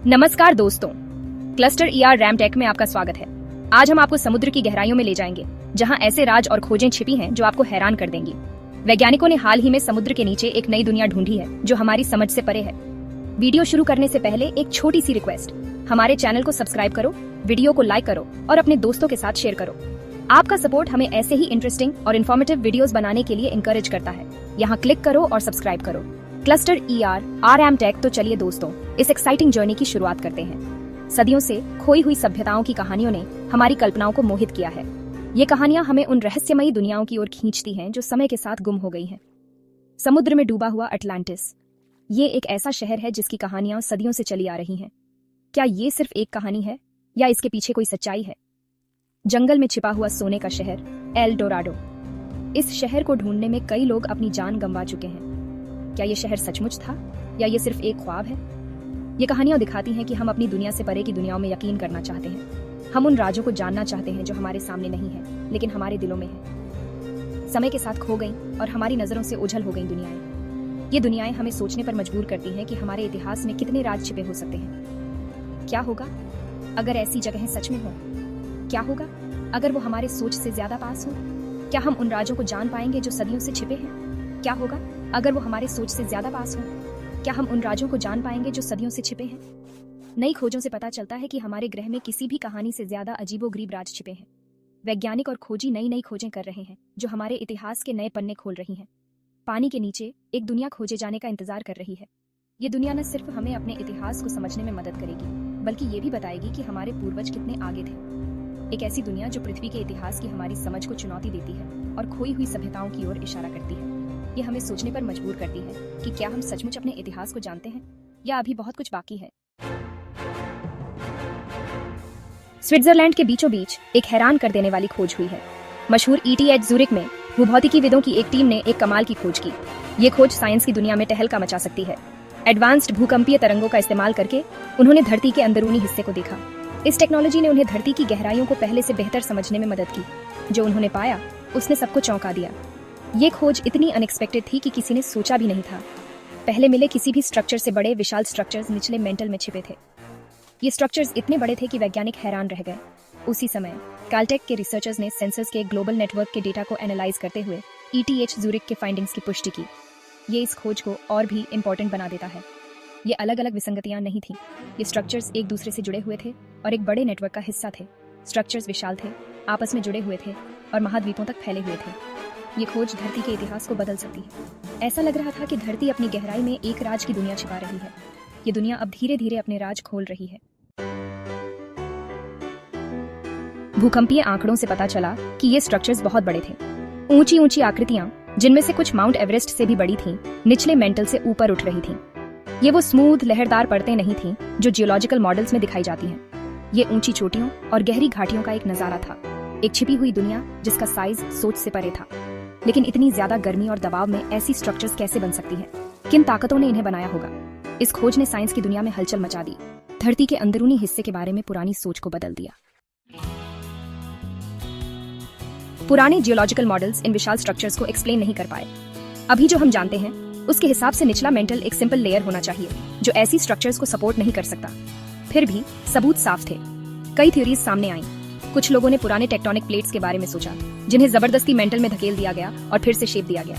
नमस्कार दोस्तों, cluster ER RAM take में आपका स्वागत है। आज हम आपको समुद्र की गहराइयों में ले जाएंगे, जहां ऐसे राज और खोजें छिपी हैं जो आपको हैरान कर देंगी। वैज्ञानिकों ने हाल ही में समुद्र के नीचे एक नई दुनिया ढूंढी है जो हमारी समझ से परे है। वीडियो शुरू करने से पहले एक छोटी सी रिक्वेस्ट, हमारे चैनल को सब्सक्राइब करो, वीडियो को लाइक करो और अपने दोस्तों के साथ शेयर करो। आपका सपोर्ट हमें ऐसे ही इंटरेस्टिंग और इन्फॉर्मेटिव वीडियोस बनाने के लिए इंकरेज करता है। यहाँ क्लिक करो और सब्सक्राइब करो। Cluster ER RAM tech. तो चलिए दोस्तों, इस एक्साइटिंग जर्नी की शुरुआत करते हैं। सदियों से खोई हुई सभ्यताओं की कहानियों ने हमारी कल्पनाओं को मोहित किया है। ये कहानियां हमें उन रहस्यमयी दुनियाओं की ओर खींचती हैं जो समय के साथ गुम हो गई हैं। समुद्र में डूबा हुआ अटलांटिस, ये एक ऐसा शहर है जिसकी कहानियां सदियों से चली आ रही हैं। क्या ये सिर्फ एक कहानी है या इसके पीछे कोई सच्चाई है? जंगल में छिपा हुआ सोने का शहर एल डोराडो। इस शहर को ढूंढने में कई लोग अपनी जान गंवा चुके हैं। क्या ये शहर सचमुच था या ये सिर्फ एक ख्वाब है? ये कहानियां दिखाती हैं कि हम अपनी दुनिया से परे की दुनियाओं में यकीन करना चाहते हैं। हम उन राजों को जानना चाहते हैं जो हमारे सामने नहीं है लेकिन हमारे दिलों में है। समय के साथ खो गई और हमारी नजरों से ओझल हो गई दुनियाएं। ये दुनियाएं हमें सोचने पर मजबूर करती हैं कि हमारे इतिहास में कितने राज छिपे हो सकते हैं। क्या होगा अगर ऐसी जगहें सच में हो? क्या होगा अगर वो हमारे सोच से ज्यादा पास हो? क्या हम उन राजों को जान पाएंगे जो सदियों से छिपे हैं? क्या होगा अगर वो हमारे सोच से ज्यादा पास हो? क्या हम उन राजों को जान पाएंगे जो सदियों से छिपे हैं? नई खोजों से पता चलता है कि हमारे ग्रह में किसी भी कहानी से ज्यादा अजीबोगरीब राज छिपे हैं। वैज्ञानिक और खोजी नई नई खोजें कर रहे हैं जो हमारे इतिहास के नए पन्ने खोल रही हैं। पानी के नीचे एक दुनिया खोजे जाने का इंतजार कर रही है। ये दुनिया न सिर्फ हमें अपने इतिहास को समझने में मदद करेगी, बल्कि ये भी बताएगी कि हमारे पूर्वज कितने आगे थे। एक ऐसी दुनिया जो पृथ्वी के इतिहास की हमारी समझ को चुनौती देती है और खोई हुई सभ्यताओं की ओर इशारा करती है। ये हमें सोचने पर मजबूर करती है कि क्या हम सचमुच अपने इतिहास को जानते हैं या अभी बहुत कुछ बाकी है। स्विट्जरलैंड के बीचों बीच एक हैरान कर देने वाली खोज हुई है। मशहूर ETH ज़ुरिक में भूभौतिकीविदों की एक टीम ने एक कमाल की खोज की। ये खोज साइंस की दुनिया में टहलका मचा सकती है। एडवांस्ड भूकंपीय तरंगों का इस्तेमाल करके उन्होंने धरती के अंदरूनी हिस्से को देखा। इस टेक्नोलॉजी ने उन्हें धरती की गहराइयों को पहले से बेहतर समझने में मदद की। जो उन्होंने पाया उसने सबको चौंका दिया। ये खोज इतनी अनएक्सपेक्टेड थी कि किसी ने सोचा भी नहीं था। पहले मिले किसी भी स्ट्रक्चर से बड़े विशाल स्ट्रक्चर्स निचले मेंटल में छिपे थे। ये स्ट्रक्चर्स इतने बड़े थे कि वैज्ञानिक हैरान रह गए। उसी समय कैलटेक के रिसर्चर्स ने सेंसर्स के ग्लोबल नेटवर्क के डेटा को एनालाइज करते हुए ETH ज़ुरिक के फाइंडिंग्स की पुष्टि की। ये इस खोज को और भी इम्पोर्टेंट बना देता है। ये अलग अलग विसंगतियां नहीं थी। ये स्ट्रक्चर्स एक दूसरे से जुड़े हुए थे और एक बड़े नेटवर्क का हिस्सा थे। स्ट्रक्चर्स विशाल थे, आपस में जुड़े हुए थे और महाद्वीपों तक फैले हुए थे। ये खोज धरती के इतिहास को बदल सकती है। ऐसा लग रहा था कि धरती अपनी गहराई में एक राज की दुनिया छिपा रही है। ये दुनिया अब धीरे धीरे अपने राज खोल रही है। भूकंपीय आंकड़ों से पता चला कि ये स्ट्रक्चर्स बहुत बड़े थे। ऊंची ऊंची आकृतियां, जिनमें से कुछ माउंट एवरेस्ट से भी बड़ी थीं, निचले मेंटल से ऊपर उठ रही थीं। ये वो स्मूथ लहरदार परतें नहीं थीं जो जियोलॉजिकल मॉडल्स में दिखाई जाती हैं। ये ऊंची चोटियों और गहरी घाटियों का एक नजारा था। एक छिपी हुई दुनिया जिसका साइज सोच से परे था। लेकिन इतनी ज्यादा गर्मी और दबाव में ऐसी स्ट्रक्चर्स कैसे बन सकती हैं? किन ताकतों ने इन्हें बनाया होगा? इस खोज ने साइंस की दुनिया में हलचल मचा दी। धरती के अंदरूनी हिस्से के बारे में पुरानी सोच को बदल दिया। पुराने geological models in Vishal structures को एक्सप्लेन नहीं कर पाए। अभी जो हम जानते हैं उसके हिसाब से निचला मेंटल एक सिंपल लेयर होना चाहिए जो ऐसी स्ट्रक्चर्स को सपोर्ट नहीं कर सकता। फिर भी सबूत साफ थे। कई थ्योरीज सामने आईं। कुछ लोगों ने पुराने टेक्टोनिक प्लेट्स के बारे में सोचा, जिन्हें जबरदस्ती मेंटल में धकेल दिया गया और फिर से शेप दिया गया।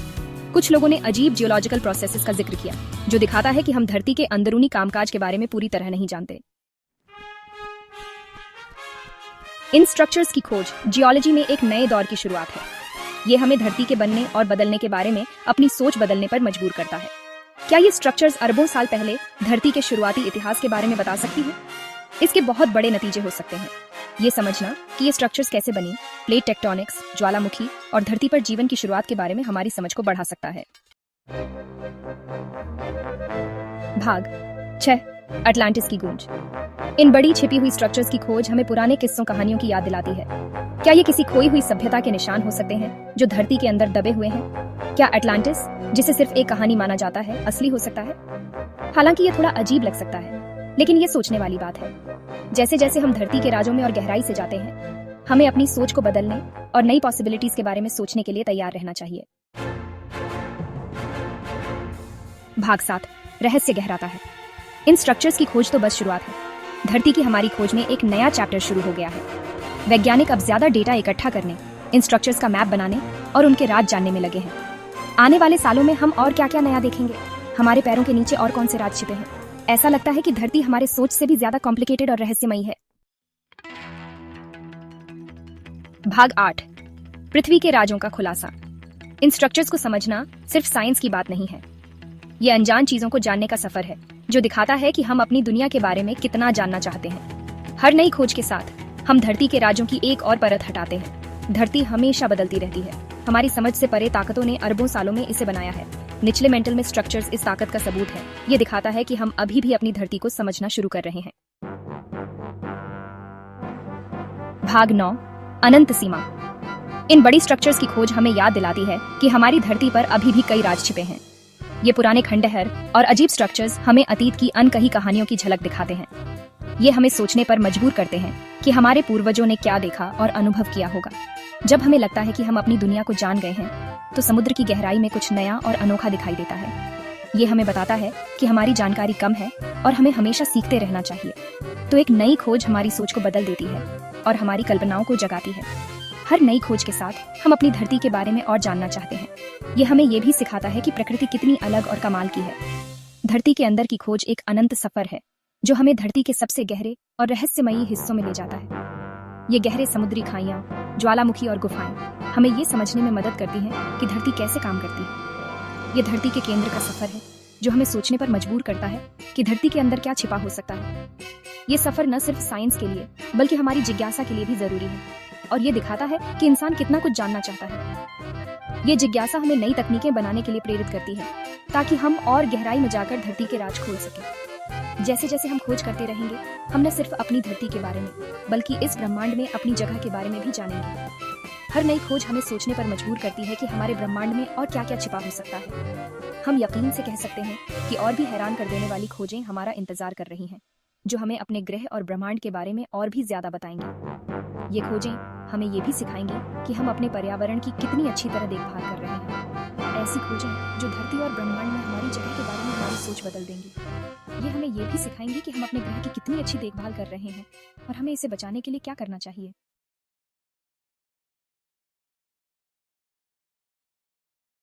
कुछ लोगों ने अजीब जियोलॉजिकल प्रोसेसेस का जिक्र किया जो दिखाता है कि हम धरती के अंदरूनी कामकाज के बारे में पूरी तरह नहीं जानते। इन स्ट्रक्चर्स की खोज जियोलॉजी में एक नए दौर की शुरुआत है। ये हमें धरती के बनने और बदलने के बारे में अपनी सोच बदलने पर मजबूर करता है। क्या ये स्ट्रक्चर्स अरबों साल पहले धरती के शुरुआती इतिहास के बारे में बता सकती है? इसके बहुत बड़े नतीजे हो सकते हैं। ये समझना कि ये स्ट्रक्चर्स कैसे बनी, प्लेट टेक्टोनिक्स, ज्वालामुखी और धरती पर जीवन की शुरुआत के बारे में हमारी समझ को बढ़ा सकता है। भाग 6, अटलांटिस की गूंज। इन बड़ी छिपी हुई स्ट्रक्चर्स की खोज हमें पुराने किस्सों कहानियों की याद दिलाती है। क्या ये किसी खोई हुई सभ्यता के निशान हो सकते हैं जो धरती के अंदर दबे हुए हैं? क्या अटलांटिस, जिसे सिर्फ एक कहानी माना जाता है, असली हो सकता है? हालांकि ये थोड़ा अजीब लग सकता है, लेकिन ये सोचने वाली बात है। जैसे जैसे हम धरती के राजों में और गहराई से जाते हैं, हमें अपनी सोच को बदलने और नई पॉसिबिलिटीज के बारे में सोचने के लिए तैयार रहना चाहिए। भाग 7, रहस्य गहराता है। इन स्ट्रक्चर्स की खोज तो बस शुरुआत है। धरती की हमारी खोज में एक नया चैप्टर शुरू हो गया है। वैज्ञानिक अब ज्यादा डेटा इकट्ठा करने, इन स्ट्रक्चर्स का मैप बनाने और उनके राज जानने में लगे हैं। आने वाले सालों में हम और क्या क्या नया देखेंगे, हमारे पैरों के नीचे और कौन से राज छिपे हैं। ऐसा लगता है कि धरती हमारे सोच से भी ज्यादा कॉम्प्लिकेटेड और रहस्यमयी है। भाग 8, पृथ्वी के राजों का खुलासा। इन स्ट्रक्चर्स को समझना सिर्फ साइंस की बात नहीं है, ये अनजान चीजों को जानने का सफर है जो दिखाता है कि हम अपनी दुनिया के बारे में कितना जानना चाहते हैं। हर नई खोज के साथ हम धरती के राज्यों की एक और परत हटाते हैं। धरती हमेशा बदलती रहती है, हमारी समझ से परे ताकतों ने अरबों सालों में इसे बनाया है। निचले मेंटल में स्ट्रक्चर्स इस ताकत का सबूत है। ये दिखाता है कि हम अभी भी अपनी धरती को समझना शुरू कर रहे हैं। भाग 9, अनंत सीमा। इन बड़ी स्ट्रक्चर्स की खोज हमें याद दिलाती है कि हमारी धरती पर अभी भी कई राज छिपे हैं। ये पुराने खंडहर और अजीब स्ट्रक्चर्स हमें अतीत की अनकही कहानियों की झलक दिखाते हैं। ये हमें सोचने पर मजबूर करते हैं कि हमारे पूर्वजों ने क्या देखा और अनुभव किया होगा। जब हमें लगता है कि हम अपनी दुनिया को जान गए हैं, तो समुद्र की गहराई में कुछ नया और अनोखा दिखाई देता है। ये हमें बताता है कि हमारी जानकारी कम है और हमें हमेशा सीखते रहना चाहिए। तो एक नई खोज हमारी सोच को बदल देती है और हमारी कल्पनाओं को जगाती है। हर नई खोज के साथ हम अपनी धरती के बारे में और जानना चाहते हैं। ये हमें ये भी सिखाता है कि प्रकृति कितनी अलग और कमाल की है। धरती के अंदर की खोज एक अनंत सफर है जो हमें धरती के सबसे गहरे और रहस्यमयी हिस्सों में ले जाता है। ये गहरे समुद्री खाइयां, ज्वालामुखी और गुफाएं हमें ये समझने में मदद करती हैं कि धरती कैसे काम करती है। ये धरती के केंद्र का सफर है जो हमें सोचने पर मजबूर करता है कि धरती के अंदर क्या छिपा हो सकता है। ये सफर न सिर्फ साइंस के लिए बल्कि हमारी जिज्ञासा के लिए भी जरूरी है और ये दिखाता है कि इंसान कितना कुछ जानना चाहता है। ये जिज्ञासा हमें नई तकनीकें बनाने के लिए प्रेरित करती है ताकि हम और गहराई में जाकर धरती के राज खोल सकें। जैसे जैसे हम खोज करते रहेंगे, हम न सिर्फ अपनी धरती के बारे में बल्कि इस ब्रह्मांड में अपनी जगह के बारे में भी जानेंगे। हर नई खोज हमें सोचने पर मजबूर करती है कि हमारे ब्रह्मांड में और क्या क्या छिपा हो सकता है। हम यकीन से कह सकते हैं कि और भी हैरान कर देने वाली खोजें हमारा इंतजार कर रही हैं, जो हमें अपने ग्रह और ब्रह्मांड के बारे में और भी ज्यादा बताएंगे। ये खोजें हमें ये भी सिखाएंगी कि हम अपने पर्यावरण की कितनी अच्छी तरह देखभाल कर रहे हैं। ऐसी खोजें जो धरती और ब्रह्मांड में हमारी जगह के बारे में हमारी सोच बदल देंगी। ये हमें ये भी सिखाएंगी कि हम अपने ग्रह की कितनी अच्छी देखभाल कर रहे हैं और हमें इसे बचाने के लिए क्या करना चाहिए।